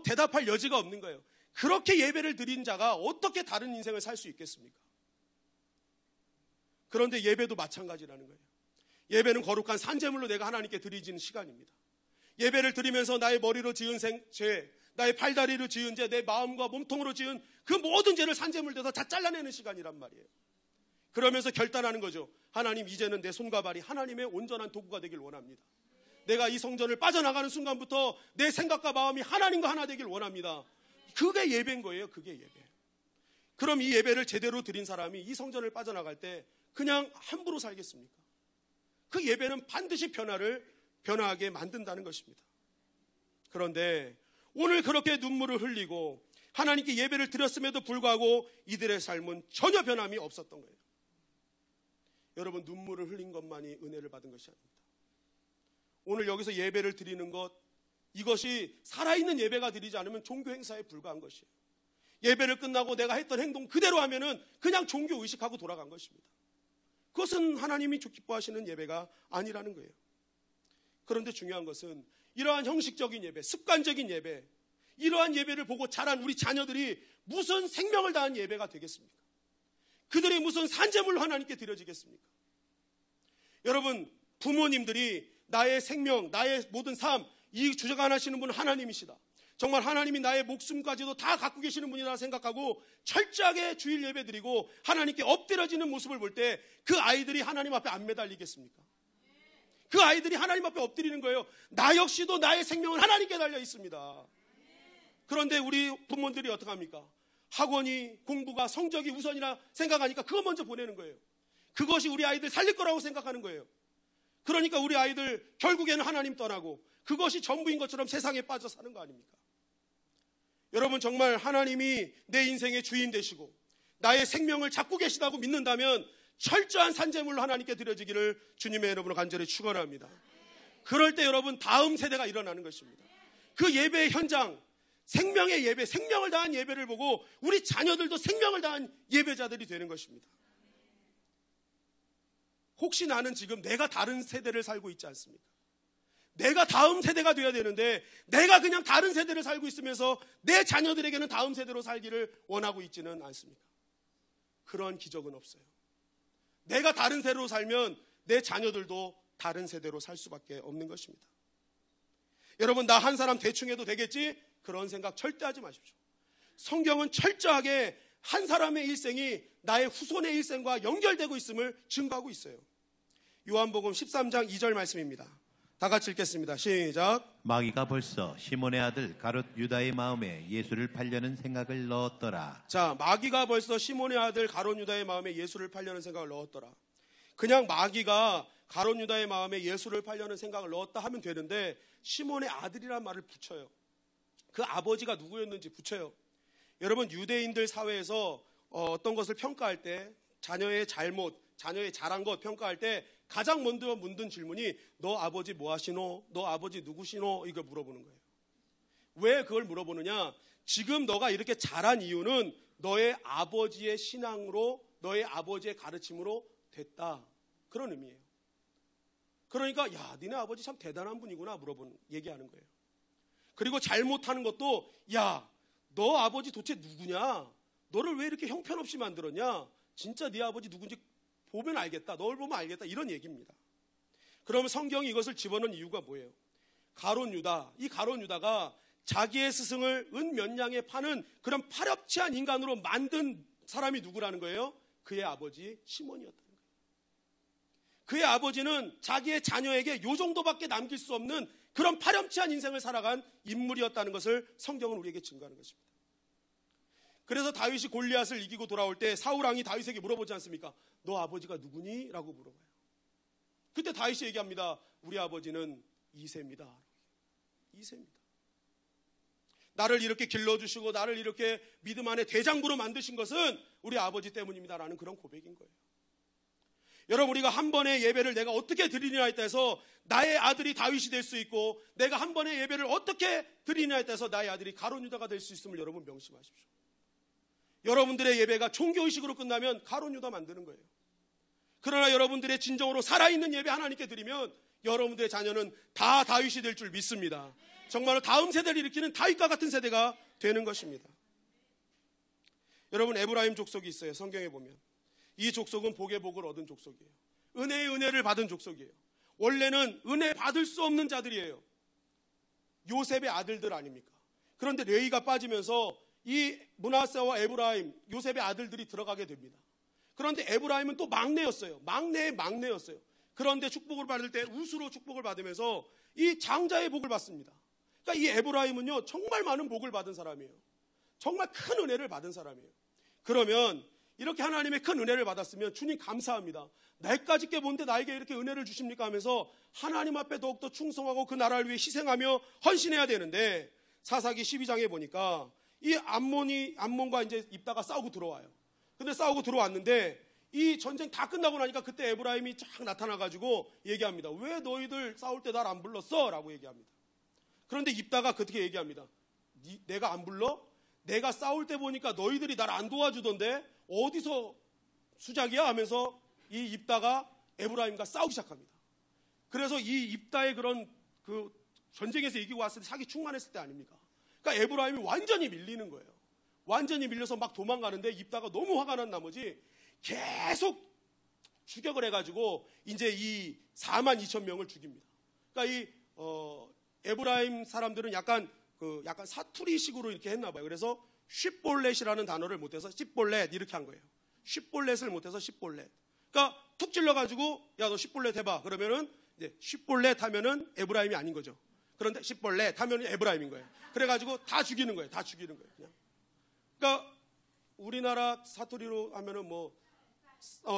대답할 여지가 없는 거예요. 그렇게 예배를 드린 자가 어떻게 다른 인생을 살 수 있겠습니까? 그런데 예배도 마찬가지라는 거예요. 예배는 거룩한 산제물로 내가 하나님께 드리지는 시간입니다. 예배를 드리면서 나의 머리로 지은 죄, 나의 팔다리로 지은 죄, 내 마음과 몸통으로 지은 그 모든 죄를 산제물 돼서 다 잘라내는 시간이란 말이에요. 그러면서 결단하는 거죠. 하나님, 이제는 내 손과 발이 하나님의 온전한 도구가 되길 원합니다. 내가 이 성전을 빠져나가는 순간부터 내 생각과 마음이 하나님과 하나 되길 원합니다. 그게 예배인 거예요. 그게 예배. 그럼 이 예배를 제대로 드린 사람이 이 성전을 빠져나갈 때 그냥 함부로 살겠습니까? 그 예배는 반드시 변화하게 만든다는 것입니다. 그런데 오늘 그렇게 눈물을 흘리고 하나님께 예배를 드렸음에도 불구하고 이들의 삶은 전혀 변함이 없었던 거예요. 여러분, 눈물을 흘린 것만이 은혜를 받은 것이 아닙니다. 오늘 여기서 예배를 드리는 것, 이것이 살아있는 예배가 드리지 않으면 종교 행사에 불과한 것이에요. 예배를 끝나고 내가 했던 행동 그대로 하면은 그냥 종교 의식하고 돌아간 것입니다. 그것은 하나님이 기뻐하시는 예배가 아니라는 거예요. 그런데 중요한 것은 이러한 형식적인 예배, 습관적인 예배, 이러한 예배를 보고 자란 우리 자녀들이 무슨 생명을 다한 예배가 되겠습니까? 그들이 무슨 산재물로 하나님께 드려지겠습니까? 여러분, 부모님들이 나의 생명, 나의 모든 삶, 이 주관하시는 분은 하나님이시다. 정말 하나님이 나의 목숨까지도 다 갖고 계시는 분이라 생각하고 철저하게 주일 예배 드리고 하나님께 엎드려지는 모습을 볼 때 그 아이들이 하나님 앞에 안 매달리겠습니까? 그 아이들이 하나님 앞에 엎드리는 거예요. 나 역시도 나의 생명은 하나님께 달려 있습니다. 그런데 우리 부모들이 어떻게 합니까? 학원이, 공부가, 성적이 우선이라 생각하니까 그거 먼저 보내는 거예요. 그것이 우리 아이들 살릴 거라고 생각하는 거예요. 그러니까 우리 아이들 결국에는 하나님 떠나고 그것이 전부인 것처럼 세상에 빠져 사는 거 아닙니까? 여러분, 정말 하나님이 내 인생의 주인 되시고 나의 생명을 잡고 계시다고 믿는다면 철저한 산재물로 하나님께 드려지기를 주님의 이름으로 간절히 축원합니다. 그럴 때 여러분, 다음 세대가 일어나는 것입니다. 그 예배의 현장, 생명의 예배, 생명을 다한 예배를 보고 우리 자녀들도 생명을 다한 예배자들이 되는 것입니다. 혹시 나는 지금 내가 다른 세대를 살고 있지 않습니까? 내가 다음 세대가 돼야 되는데 내가 그냥 다른 세대를 살고 있으면서 내 자녀들에게는 다음 세대로 살기를 원하고 있지는 않습니까? 그런 기적은 없어요. 내가 다른 세대로 살면 내 자녀들도 다른 세대로 살 수밖에 없는 것입니다. 여러분, 나 한 사람 대충 해도 되겠지? 그런 생각 절대 하지 마십시오. 성경은 철저하게 한 사람의 일생이 나의 후손의 일생과 연결되고 있음을 증거하고 있어요. 요한복음 13장 2절 말씀입니다. 다 같이 읽겠습니다. 시작. 마귀가 벌써 시몬의 아들 가롯 유다의 마음에 예수를 팔려는 생각을 넣었더라. 자, 마귀가 벌써 시몬의 아들 가롯 유다의 마음에 예수를 팔려는 생각을 넣었더라. 그냥 마귀가 가롯 유다의 마음에 예수를 팔려는 생각을 넣었다 하면 되는데 시몬의 아들이란 말을 붙여요. 그 아버지가 누구였는지 붙여요. 여러분, 유대인들 사회에서 어떤 것을 평가할 때 자녀의 잘못, 자녀의 잘한 것 평가할 때 가장 먼저 묻는 질문이 너 아버지 뭐 하시노? 너 아버지 누구시노? 이걸 물어보는 거예요. 왜 그걸 물어보느냐? 지금 너가 이렇게 잘한 이유는 너의 아버지의 신앙으로, 너의 아버지의 가르침으로 됐다. 그런 의미예요. 그러니까 야, 니네 아버지 참 대단한 분이구나 얘기하는 거예요. 그리고 잘못하는 것도 야, 너 아버지 도대체 누구냐? 너를 왜 이렇게 형편없이 만들었냐? 진짜 네 아버지 누군지 보면 알겠다. 널 보면 알겠다. 이런 얘기입니다. 그러면 성경이 이것을 집어넣은 이유가 뭐예요? 가롯 유다, 이 가롯 유다가 자기의 스승을 은 몇 냥에 파는 그런 파렴치한 인간으로 만든 사람이 누구라는 거예요? 그의 아버지 시몬이었다는 거예요. 그의 아버지는 자기의 자녀에게 요 정도밖에 남길 수 없는 그런 파렴치한 인생을 살아간 인물이었다는 것을 성경은 우리에게 증거하는 것입니다. 그래서 다윗이 골리앗을 이기고 돌아올 때 사울 왕이 다윗에게 물어보지 않습니까? 너 아버지가 누구니? 라고 물어봐요. 그때 다윗이 얘기합니다. 우리 아버지는 이새입니다. 이새입니다. 나를 이렇게 길러주시고 나를 이렇게 믿음 안에 대장부로 만드신 것은 우리 아버지 때문입니다라는 그런 고백인 거예요. 여러분, 우리가 한 번의 예배를 내가 어떻게 드리냐에 따라서 나의 아들이 다윗이 될 수 있고 내가 한 번의 예배를 어떻게 드리냐에 따라서 나의 아들이 가롯 유다가 될 수 있음을 여러분 명심하십시오. 여러분들의 예배가 종교의식으로 끝나면 가롯 유다 만드는 거예요. 그러나 여러분들의 진정으로 살아있는 예배 하나님께 드리면 여러분들의 자녀는 다 다윗이 될 줄 믿습니다. 정말로 다음 세대를 일으키는 다윗과 같은 세대가 되는 것입니다. 여러분, 에브라임 족속이 있어요. 성경에 보면 이 족속은 복의 복을 얻은 족속이에요. 은혜의 은혜를 받은 족속이에요. 원래는 은혜 받을 수 없는 자들이에요. 요셉의 아들들 아닙니까? 그런데 레위가 빠지면서 이 므낫세와 에브라임, 요셉의 아들들이 들어가게 됩니다. 그런데 에브라임은 또 막내였어요. 막내의 막내였어요. 그런데 축복을 받을 때 우수로 축복을 받으면서 이 장자의 복을 받습니다. 그러니까 이 에브라임은요, 정말 많은 복을 받은 사람이에요. 정말 큰 은혜를 받은 사람이에요. 그러면 이렇게 하나님의 큰 은혜를 받았으면 주님 감사합니다. 나이까지 꽤 본데 나에게 이렇게 은혜를 주십니까 하면서 하나님 앞에 더욱더 충성하고 그 나라를 위해 희생하며 헌신해야 되는데 사사기 12장에 보니까 이 암몬과 이제 입다가 싸우고 들어와요. 근데 싸우고 들어왔는데 이 전쟁 다 끝나고 나니까 그때 에브라임이 쫙 나타나가지고 얘기합니다. 왜 너희들 싸울 때 날 안 불렀어? 라고 얘기합니다. 그런데 입다가 그렇게 얘기합니다. 내가 안 불러? 내가 싸울 때 보니까 너희들이 날 안 도와주던데 어디서 수작이야? 하면서 이 입다가 에브라임과 싸우기 시작합니다. 그래서 이 입다의 그런 그 전쟁에서 이기고 왔을 때 사기 충만했을 때 아닙니까? 그러니까 에브라임이 완전히 밀리는 거예요. 완전히 밀려서 막 도망가는데 입다가 너무 화가 난 나머지 계속 추격을 해가지고 이제 이 4만 2천 명을 죽입니다. 그러니까 이 에브라임 사람들은 약간 사투리식으로 이렇게 했나 봐요. 그래서 쉽볼렛이라는 단어를 못해서 십볼렛 이렇게 한 거예요. 쉽볼렛을 못해서 십볼렛. 그러니까 툭 찔러가지고 야 너 십볼렛 해봐. 그러면은 이제 십볼렛 하면은 에브라임이 아닌 거죠. 그런데 십볼렛 하면은 에브라임인 거예요. 그래가지고 다 죽이는 거예요. 다 죽이는 거예요. 그냥. 그러니까 우리나라 사투리로 하면은 뭐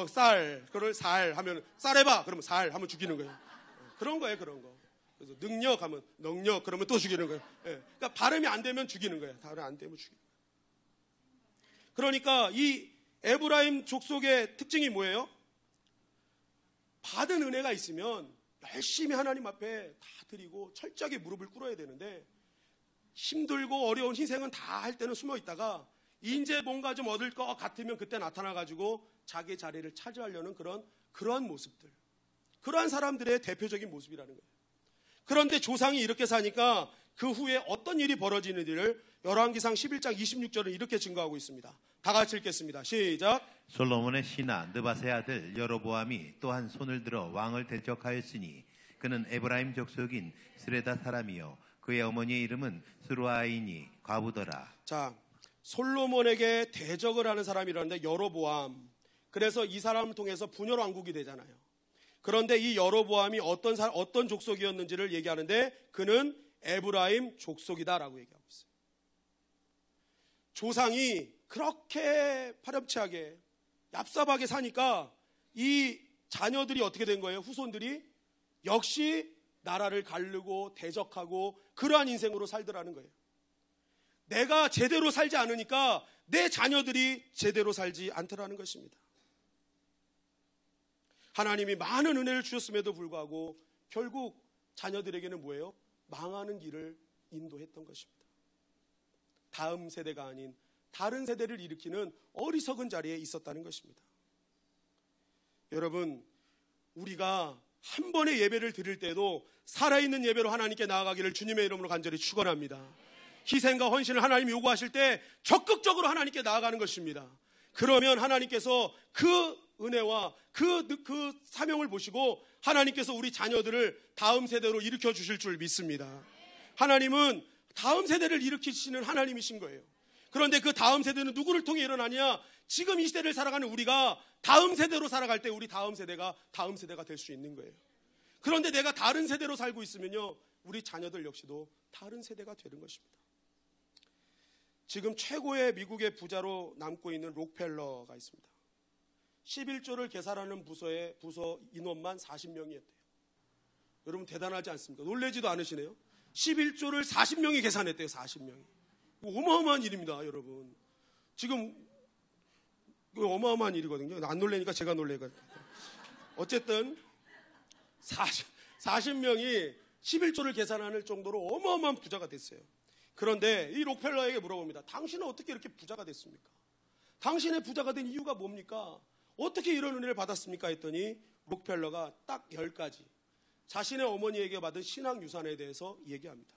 쌀, 그걸 살 하면 쌀 해봐. 그러면 살 하면 죽이는 거예요. 그런 거예요, 그런 거. 그래서 능력 하면 능력 그러면 또 죽이는 거예요. 예. 그러니까 발음이 안 되면 죽이는 거예요. 발음이 안 되면 죽이는 거예요. 그러니까 이 에브라임 족속의 특징이 뭐예요? 받은 은혜가 있으면 열심히 하나님 앞에 다 드리고 철저하게 무릎을 꿇어야 되는데 힘들고 어려운 희생은 다 할 때는 숨어 있다가 이제 뭔가 좀 얻을 것 같으면 그때 나타나가지고 자기 자리를 차지하려는 그러한 모습들. 그러한 사람들의 대표적인 모습이라는 거예요. 그런데 조상이 이렇게 사니까 그 후에 어떤 일이 벌어지는지를 열왕기상 11장 26절은 이렇게 증거하고 있습니다. 다 같이 읽겠습니다. 시작. 솔로몬의 신하 느밧의 아들 여로보암이 또한 손을 들어 왕을 대적하였으니 그는 에브라임 족속인 스레다 사람이요 그의 어머니의 이름은 스루아이니 과부더라. 자, 솔로몬에게 대적을 하는 사람이라는데 여로보암. 그래서 이 사람을 통해서 분열 왕국이 되잖아요. 그런데 이 여로보암이 어떤 족속이었는지를 얘기하는데 그는 에브라임 족속이다라고 얘기하고 있어요. 조상이 그렇게 파렴치하게 얍삽하게 사니까 이 자녀들이 어떻게 된 거예요? 후손들이 역시 나라를 가르고 대적하고 그러한 인생으로 살더라는 거예요. 내가 제대로 살지 않으니까 내 자녀들이 제대로 살지 않더라는 것입니다. 하나님이 많은 은혜를 주셨음에도 불구하고 결국 자녀들에게는 뭐예요? 망하는 길을 인도했던 것입니다. 다음 세대가 아닌 다른 세대를 일으키는 어리석은 자리에 있었다는 것입니다. 여러분, 우리가 한 번의 예배를 드릴 때도 살아있는 예배로 하나님께 나아가기를 주님의 이름으로 간절히 축원합니다. 희생과 헌신을 하나님이 요구하실 때 적극적으로 하나님께 나아가는 것입니다. 그러면 하나님께서 그 은혜와 그 사명을 보시고 하나님께서 우리 자녀들을 다음 세대로 일으켜 주실 줄 믿습니다. 하나님은 다음 세대를 일으키시는 하나님이신 거예요. 그런데 그 다음 세대는 누구를 통해 일어나냐? 지금 이 시대를 살아가는 우리가 다음 세대로 살아갈 때 우리 다음 세대가 될 수 있는 거예요. 그런데 내가 다른 세대로 살고 있으면요, 우리 자녀들 역시도 다른 세대가 되는 것입니다. 지금 최고의 미국의 부자로 남고 있는 록펠러가 있습니다. 11조를 계산하는 부서 인원만 40명이었대요. 여러분 대단하지 않습니까? 놀라지도 않으시네요. 11조를 40명이 계산했대요. 40명이. 어마어마한 일입니다, 여러분. 지금 어마어마한 일이거든요. 안 놀래니까 제가 놀래거든요. 어쨌든 40명이 11조를 계산할 정도로 어마어마한 부자가 됐어요. 그런데 이 록펠러에게 물어봅니다. 당신은 어떻게 이렇게 부자가 됐습니까? 당신의 부자가 된 이유가 뭡니까? 어떻게 이런 은혜를 받았습니까? 했더니 록펠러가 딱 10가지 자신의 어머니에게 받은 신앙 유산에 대해서 얘기합니다.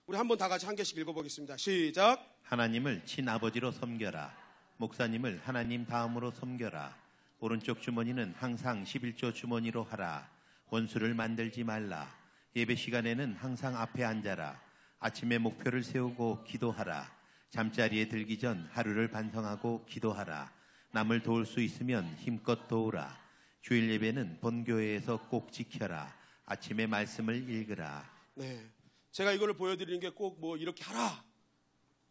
우리 한번 다 같이 한 개씩 읽어보겠습니다. 시작. 하나님을 친아버지로 섬겨라. 목사님을 하나님 다음으로 섬겨라. 오른쪽 주머니는 항상 11조 주머니로 하라. 원수를 만들지 말라. 예배 시간에는 항상 앞에 앉아라. 아침에 목표를 세우고 기도하라. 잠자리에 들기 전 하루를 반성하고 기도하라. 남을 도울 수 있으면 힘껏 도우라. 주일 예배는 본교회에서 꼭 지켜라. 아침에 말씀을 읽으라. 네, 제가 이걸 보여드리는 게 꼭 뭐 이렇게 하라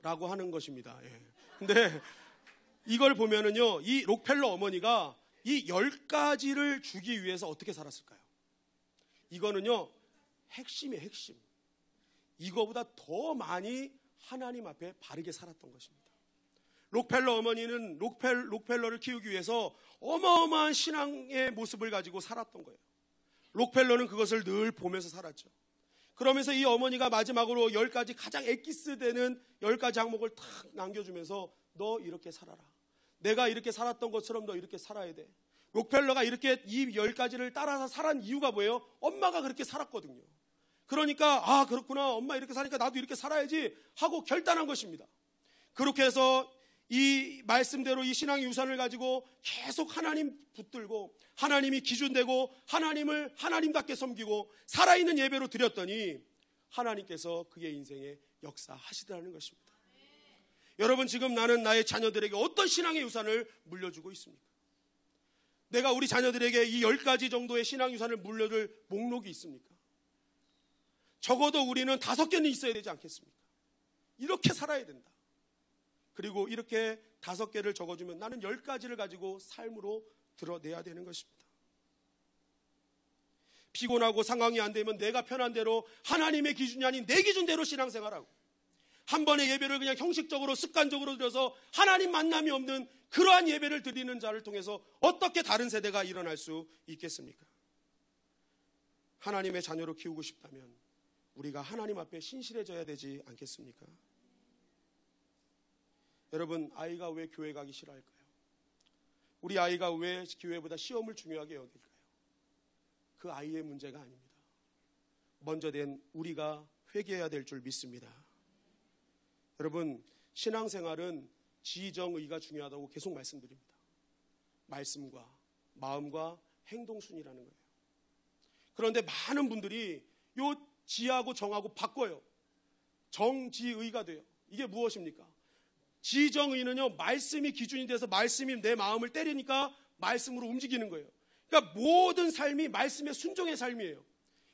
라고 하는 것입니다. 예. 근데 이걸 보면은요, 이 록펠러 어머니가 이 10가지를 주기 위해서 어떻게 살았을까요? 이거는요, 핵심이에요, 핵심. 이거보다 더 많이 하나님 앞에 바르게 살았던 것입니다. 록펠러 어머니는 록펠러를 키우기 위해서 어마어마한 신앙의 모습을 가지고 살았던 거예요. 록펠러는 그것을 늘 보면서 살았죠. 그러면서 이 어머니가 마지막으로 10가지 가장 엑기스 되는 10가지 항목을 탁 남겨주면서 너 이렇게 살아라. 내가 이렇게 살았던 것처럼 너 이렇게 살아야 돼. 록펠러가 이렇게 이 10가지를 따라서 살았던 이유가 뭐예요? 엄마가 그렇게 살았거든요. 그러니까 그렇구나, 엄마 이렇게 사니까 나도 이렇게 살아야지 하고 결단한 것입니다. 그렇게 해서 이 말씀대로 이 신앙의 유산을 가지고 계속 하나님 붙들고 하나님이 기준되고 하나님을 하나님답게 섬기고 살아있는 예배로 드렸더니 하나님께서 그의 인생에 역사하시더라는 것입니다. 여러분, 지금 나는 나의 자녀들에게 어떤 신앙의 유산을 물려주고 있습니까? 내가 우리 자녀들에게 이 10가지 정도의 신앙 유산을 물려줄 목록이 있습니까? 적어도 우리는 5개는 있어야 되지 않겠습니까? 이렇게 살아야 된다. 그리고 이렇게 5개를 적어주면 나는 10가지를 가지고 삶으로 드러내야 되는 것입니다. 피곤하고 상황이 안 되면 내가 편한 대로 하나님의 기준이 아닌 내 기준대로 신앙생활하고 한 번의 예배를 그냥 형식적으로 습관적으로 드려서 하나님 만남이 없는 그러한 예배를 드리는 자를 통해서 어떻게 다른 세대가 일어날 수 있겠습니까? 하나님의 자녀로 키우고 싶다면 우리가 하나님 앞에 신실해져야 되지 않겠습니까? 여러분, 아이가 왜 교회 가기 싫어할까요? 우리 아이가 왜 교회보다 시험을 중요하게 여길까요? 그 아이의 문제가 아닙니다. 먼저 된 우리가 회개해야 될 줄 믿습니다. 여러분, 신앙생활은 지정의가 중요하다고 계속 말씀드립니다. 말씀과 마음과 행동순이라는 거예요. 그런데 많은 분들이 요 지하고 정하고 바꿔요. 정지의가 돼요. 이게 무엇입니까? 지정의는요, 말씀이 기준이 돼서 말씀이 내 마음을 때리니까 말씀으로 움직이는 거예요. 그러니까 모든 삶이 말씀의 순종의 삶이에요.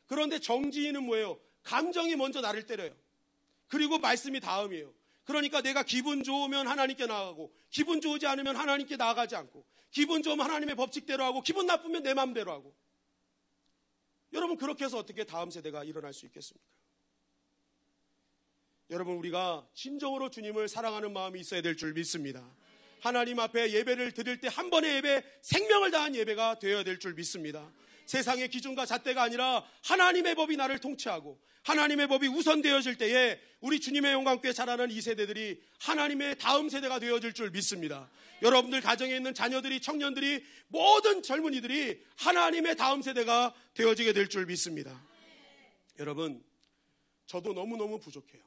그런데 정지의는 뭐예요? 감정이 먼저 나를 때려요. 그리고 말씀이 다음이에요. 그러니까 내가 기분 좋으면 하나님께 나아가고 기분 좋지 않으면 하나님께 나아가지 않고 기분 좋으면 하나님의 법칙대로 하고 기분 나쁘면 내 마음대로 하고. 여러분, 그렇게 해서 어떻게 다음 세대가 일어날 수 있겠습니까? 여러분, 우리가 진정으로 주님을 사랑하는 마음이 있어야 될 줄 믿습니다. 하나님 앞에 예배를 드릴 때 한 번의 예배, 생명을 다한 예배가 되어야 될 줄 믿습니다. 세상의 기준과 잣대가 아니라 하나님의 법이 나를 통치하고 하나님의 법이 우선되어질 때에 우리 주님의 영광교회 자라는 이 세대들이 하나님의 다음 세대가 되어질 줄 믿습니다. 여러분들 가정에 있는 자녀들이, 청년들이, 모든 젊은이들이 하나님의 다음 세대가 되어지게 될 줄 믿습니다. 여러분, 저도 너무너무 부족해요.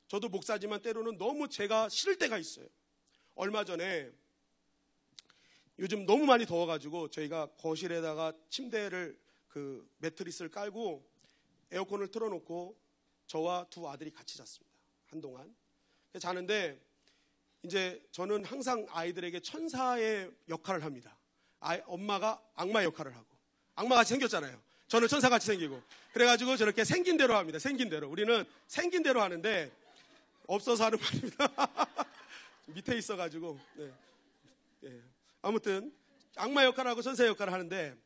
저도 목사지만 때로는 너무 제가 싫을 때가 있어요. 얼마 전에 요즘 너무 많이 더워가지고 저희가 거실에다가 침대를 매트리스를 깔고 에어컨을 틀어놓고 저와 두 아들이 같이 잤습니다. 한동안 자는데 이제 저는 항상 아이들에게 천사의 역할을 합니다. 엄마가 악마 역할을 하고 악마같이 생겼잖아요. 저는 천사같이 생기고 그래가지고 저렇게 생긴 대로 합니다. 생긴 대로. 우리는 생긴 대로 하는데 없어서 하는 말입니다. 밑에 있어가지고 네. 아무튼 악마 역할하고 천사 역할을 하는데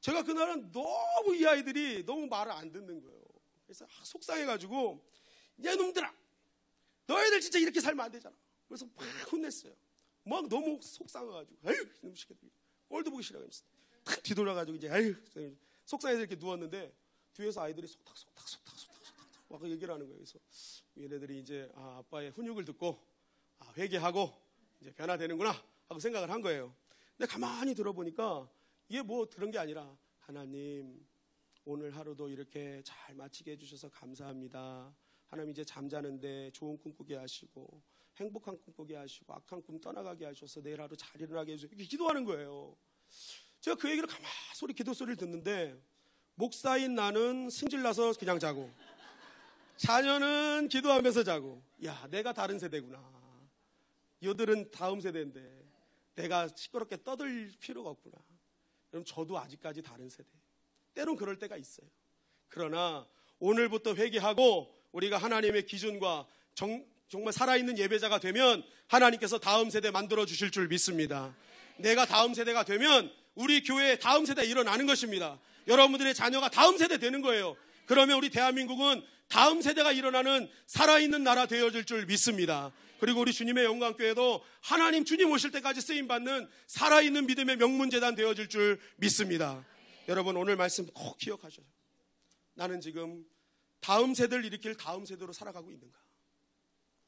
제가 그날은 너무 이 아이들이 너무 말을 안 듣는 거예요. 그래서 속상해가지고 야 놈들아, 너희들 진짜 이렇게 살면 안 되잖아. 그래서 막 혼냈어요. 막 너무 속상해가지고 아유 이놈 새끼들 꼴도 보기 싫어하면서 탁 뒤돌아가지고 이제 아유 속상해서 이렇게 누웠는데 뒤에서 아이들이 속닥 막 얘기를 하는 거예요. 그래서 얘네들이 이제 아빠의 훈육을 듣고 회개하고 이제 변화되는구나 하고 생각을 한 거예요. 근데 가만히 들어보니까 이게 뭐 그런 게 아니라 하나님 오늘 하루도 이렇게 잘 마치게 해주셔서 감사합니다. 하나님 이제 잠자는데 좋은 꿈 꾸게 하시고 행복한 꿈 꾸게 하시고 악한 꿈 떠나가게 하셔서 내일 하루 잘 일어나게 해주세요. 이렇게 기도하는 거예요. 제가 그 얘기를 가만히 기도 소리를 듣는데 목사인 나는 승질나서 그냥 자고 자녀는 기도하면서 자고 야 내가 다른 세대구나. 여들은 다음 세대인데 내가 시끄럽게 떠들 필요가 없구나. 그럼 저도 아직까지 다른 세대. 때론 그럴 때가 있어요. 그러나 오늘부터 회개하고 우리가 하나님의 기준과 정말 살아있는 예배자가 되면 하나님께서 다음 세대 만들어 주실 줄 믿습니다. 내가 다음 세대가 되면 우리 교회에 다음 세대가 일어나는 것입니다. 여러분들의 자녀가 다음 세대 되는 거예요. 그러면 우리 대한민국은 다음 세대가 일어나는 살아있는 나라 되어질 줄 믿습니다. 그리고 우리 주님의 영광교회도 하나님 주님 오실 때까지 쓰임받는 살아있는 믿음의 명문재단 되어질 줄 믿습니다. 여러분, 오늘 말씀 꼭 기억하셔요. 나는 지금 다음 세대를 일으킬 다음 세대로 살아가고 있는가?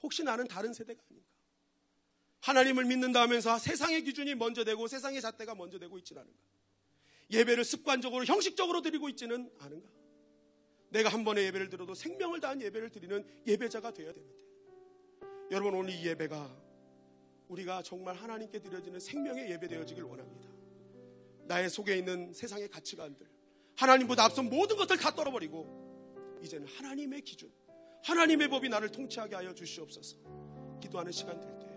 혹시 나는 다른 세대가 아닌가? 하나님을 믿는다 하면서 세상의 기준이 먼저 되고 세상의 잣대가 먼저 되고 있지는 않은가? 예배를 습관적으로 형식적으로 드리고 있지는 않은가? 내가 한 번의 예배를 드려도 생명을 다한 예배를 드리는 예배자가 되어야 되는데, 여러분, 오늘 이 예배가 우리가 정말 하나님께 드려지는 생명의 예배 되어지길 원합니다. 나의 속에 있는 세상의 가치관들, 하나님보다 앞선 모든 것을 다 떨어버리고 이제는 하나님의 기준, 하나님의 법이 나를 통치하게 하여 주시옵소서. 기도하는 시간 될 때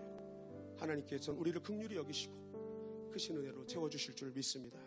하나님께서는 우리를 긍휼히 여기시고 크신 은혜로 채워주실 줄 믿습니다.